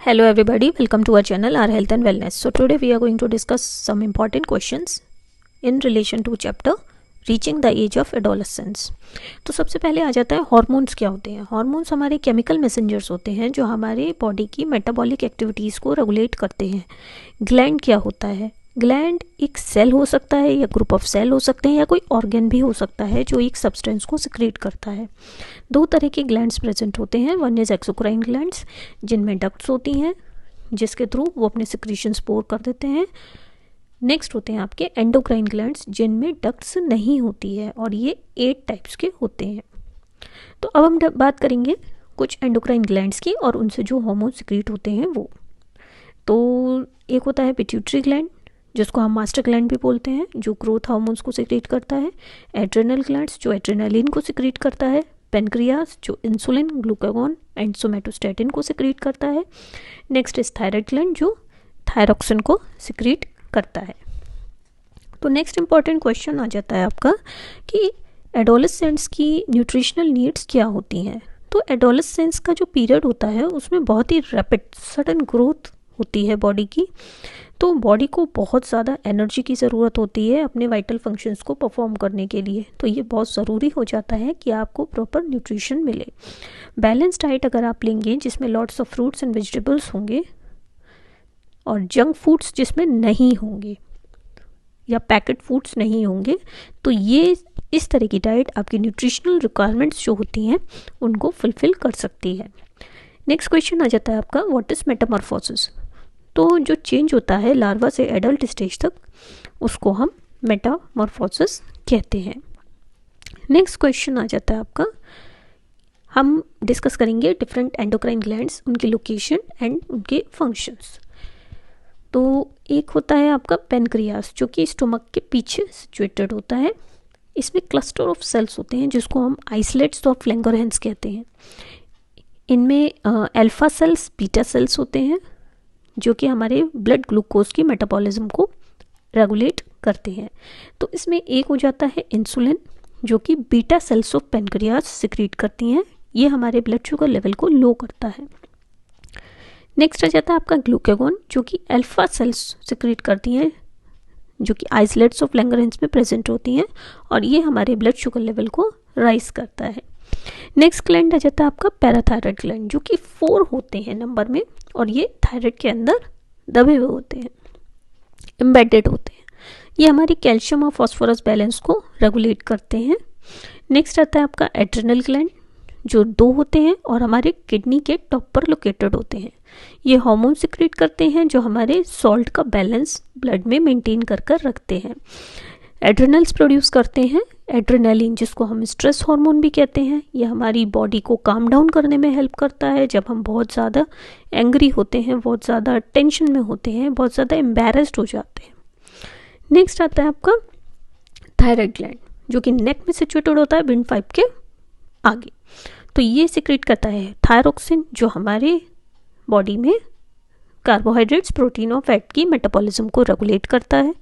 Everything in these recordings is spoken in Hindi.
Hello everybody, welcome to our channel, our health and wellness. So today we are going to discuss some important questions in relation to chapter reaching the age of adolescence. तो सबसे पहले आ जाता है हार्मोन्स क्या होते हैं। हार्मोन्स हमारे केमिकल मैसेंजर्स होते हैं जो हमारे बॉडी की मेटाबॉलिक एक्टिविटीज़ को रेगुलेट करते हैं। ग्लैंड क्या होता है? ग्लैंड एक सेल हो सकता है या ग्रुप ऑफ सेल हो सकते हैं या कोई ऑर्गन भी हो सकता है जो एक सब्सटेंस को सिक्रेट करता है। दो तरह के ग्लैंड्स प्रेजेंट होते हैं। वन इज एक्सोक्राइन ग्लैंड्स जिनमें डक्ट्स होती हैं जिसके थ्रू वो अपने सिक्रीशन स्टोर कर देते हैं। नेक्स्ट होते हैं आपके एंडोक्राइन ग्लैंड्स जिनमें डक्ट्स नहीं होती है और ये 8 टाइप्स के होते हैं। तो अब हम बात करेंगे कुछ एंडोक्राइन ग्लैंड्स की और उनसे जो हार्मोन सिक्रीट होते हैं वो। तो एक होता है पिट्यूटरी ग्लैंड जिसको हम मास्टर ग्लैंड भी बोलते हैं जो ग्रोथ हार्मोन्स को सिक्रीट करता है। एड्रेनल ग्लैंड्स जो एड्रेनालिन को सिक्रीट करता है। पेनक्रियास जो इंसुलिन, ग्लूकागॉन एंड सोमेटोस्टेटिन को सिक्रीट करता है। नेक्स्ट इज थायराइड ग्लैंड जो थायरॉक्सिन को सिक्रीट करता है। तो नेक्स्ट इंपॉर्टेंट क्वेश्चन आ जाता है आपका कि एडोलेसेंट्स की न्यूट्रिशनल नीड्स क्या होती हैं। तो एडोलेसेंस का जो पीरियड होता है उसमें बहुत ही रैपिड सडन ग्रोथ होती है बॉडी की। तो बॉडी को बहुत ज़्यादा एनर्जी की ज़रूरत होती है अपने वाइटल फंक्शंस को परफॉर्म करने के लिए। तो ये बहुत ज़रूरी हो जाता है कि आपको प्रॉपर न्यूट्रिशन मिले। बैलेंस डाइट अगर आप लेंगे जिसमें lots of fruits and vegetables होंगे और जंक फूड्स जिसमें नहीं होंगे या पैकेट फूड्स नहीं होंगे, तो ये इस तरह की डाइट आपकी न्यूट्रिशनल रिक्वायरमेंट्स जो होती हैं उनको फुलफिल कर सकती है। नेक्स्ट क्वेश्चन आ जाता है आपका व्हाट इज़ मेटामॉर्फोसिस। तो जो चेंज होता है लार्वा से एडल्ट स्टेज तक उसको हम मेटामॉर्फोसिस कहते हैं। नेक्स्ट क्वेश्चन आ जाता है आपका, हम डिस्कस करेंगे डिफरेंट एंडोक्राइन ग्लैंड्स, उनकी लोकेशन एंड उनके फंक्शंस। तो एक होता है आपका पेनक्रियास जो कि स्टोमक के पीछे सिचुएटेड होता है। इसमें क्लस्टर ऑफ सेल्स होते हैं जिसको हम आइसलेट्स ऑफ लैंगरहैंस कहते हैं। इनमें अल्फा सेल्स, बीटा सेल्स होते हैं जो कि हमारे ब्लड ग्लूकोज की मेटाबॉलिज्म को रेगुलेट करते हैं। तो इसमें एक हो जाता है इंसुलिन जो कि beta cells of pancreas secrete करती हैं। ये हमारे ब्लड शुगर लेवल को लो करता है। नेक्स्ट आ जाता है आपका ग्लूकागॉन जो कि अल्फा सेल्स सिक्रीट करती हैं जो कि आइसलेट्स ऑफ लैंगरहैंस में प्रेजेंट होती हैं और ये हमारे ब्लड शुगर लेवल को राइज करता है। नेक्स्ट ग्लैंड आ जाता है आपका पैराथायरॉयड ग्लैंड जो कि 4 होते हैं नंबर में और ये थायराइड के अंदर दबे हुए होते हैं, एम्बेडेड होते हैं। ये हमारी कैल्शियम और फास्फोरस बैलेंस को रेगुलेट करते हैं। नेक्स्ट आता है आपका एड्रेनल ग्लैंड जो 2 होते हैं और हमारे किडनी के टॉप पर लोकेटेड होते हैं। ये हार्मोन सिक्रीट करते हैं जो हमारे सॉल्ट का बैलेंस ब्लड में मेंटेन कर रखते हैं। एड्रेनल्स प्रोड्यूस करते हैं एड्रेनालिन जिसको हम स्ट्रेस हार्मोन भी कहते हैं। ये हमारी बॉडी को काम डाउन करने में हेल्प करता है जब हम बहुत ज़्यादा एंग्री होते हैं, बहुत ज़्यादा टेंशन में होते हैं, बहुत ज़्यादा एम्बैरेस्ड हो जाते हैं। नेक्स्ट आता है आपका थायराइड ग्लैंड जो कि नेक में सिचुएटेड होता है विंड पाइप के आगे। तो ये सिक्रेट करता है थायरॉक्सिन जो हमारे बॉडी में कार्बोहाइड्रेट्स, प्रोटीन और फैट की मेटाबॉलिज्म को रेगुलेट करता है।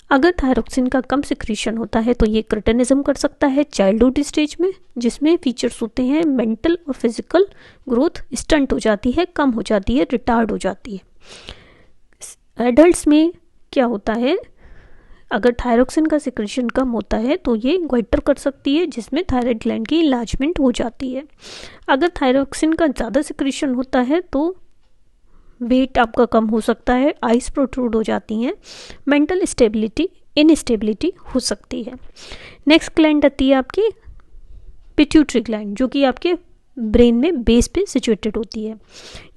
अगर थायरॉक्सिन का कम सिक्रीशन होता है तो ये क्रिटिनिज्म कर सकता है चाइल्डहुड स्टेज में जिसमें फीचर्स होते हैं मेंटल और फिजिकल ग्रोथ स्टंट हो जाती है, कम हो जाती है, रिटार्ड हो जाती है। एडल्ट्स में क्या होता है, अगर थायरॉक्सिन का सिक्रीशन कम होता है तो ये गोइटर कर सकती है जिसमें थायराइड ग्लैंड की इलाजमेंट हो जाती है। अगर थायरॉक्सिन का ज़्यादा सिक्रीशन होता है तो वेट आपका कम हो सकता है, आइज प्रोट्रूड हो जाती हैं, मेंटल स्टेबिलिटी, इनस्टेबिलिटी हो सकती है। नेक्स्ट ग्लैंड आती है आपकी पिट्यूटरी ग्लैंड जो कि आपके ब्रेन में बेस पे सिचुएटेड होती है।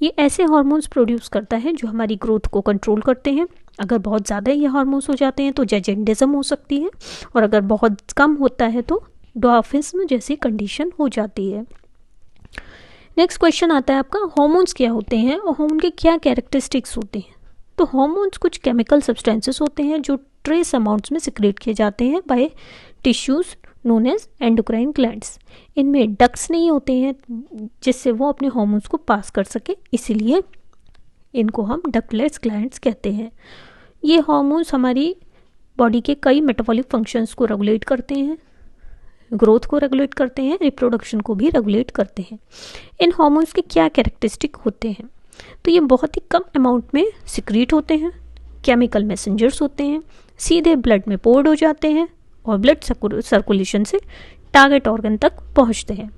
ये ऐसे हार्मोन्स प्रोड्यूस करता है जो हमारी ग्रोथ को कंट्रोल करते हैं। अगर बहुत ज़्यादा ये हार्मोन्स हो जाते हैं तो जेजेंडिज्म हो सकती है और अगर बहुत कम होता है तो डॉर्फिज्म जैसी कंडीशन हो जाती है। नेक्स्ट क्वेश्चन आता है आपका हार्मोन्स क्या होते हैं और हार्मोन के क्या कैरेक्टरिस्टिक्स होते हैं। तो हार्मोन्स कुछ केमिकल सब्सटेंसेस होते हैं जो ट्रेस अमाउंट्स में सिक्रेट किए जाते हैं by tissues known as endocrine glands. इनमें डक्ट्स नहीं होते हैं जिससे वो अपने हार्मोन्स को पास कर सके, इसीलिए इनको हम डक्टलेस ग्लैंड्स कहते हैं। ये हार्मोन्स हमारी बॉडी के कई मेटाबॉलिक फंक्शंस को रेगुलेट करते हैं, ग्रोथ को रेगुलेट करते हैं, रिप्रोडक्शन को भी रेगुलेट करते हैं। इन हार्मोन्स के क्या कैरेक्टरिस्टिक होते हैं? तो ये बहुत ही कम अमाउंट में सिक्रीट होते हैं, केमिकल मैसेंजर्स होते हैं, सीधे ब्लड में पोर्ड हो जाते हैं और ब्लड सर्कुलेशन से टारगेट ऑर्गन तक पहुंचते हैं।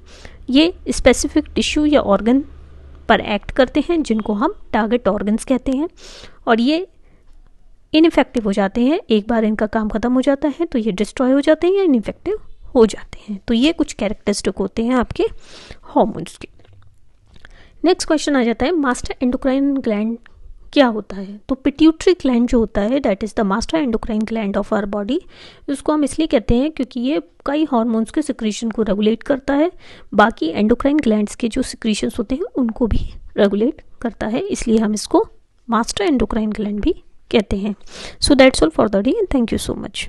ये स्पेसिफिक टिश्यू या ऑर्गन पर एक्ट करते हैं जिनको हम टारगेट ऑर्गन्स कहते हैं, और ये इनइफेक्टिव हो जाते हैं। एक बार इनका काम ख़त्म हो जाता है तो ये डिस्ट्रॉय हो जाते हैं या इनइफेक्टिव हो जाते हैं। तो ये कुछ कैरेक्टरिस्टिक होते हैं आपके हार्मोन्स के। नेक्स्ट क्वेश्चन आ जाता है मास्टर एंडोक्राइन ग्लैंड क्या होता है। तो पिट्यूटरी ग्लैंड जो होता है that is the master endocrine gland of our body. इसको हम इसलिए कहते हैं क्योंकि ये कई हार्मोन्स के सिक्रीशन को रेगुलेट करता है, बाकी एंडोक्राइन ग्लैंड्स के जो सिक्रीशंस होते हैं उनको भी रेगुलेट करता है, इसलिए हम इसको मास्टर एंडोक्राइन ग्लैंड भी कहते हैं। So that's all for the day and thank you so much.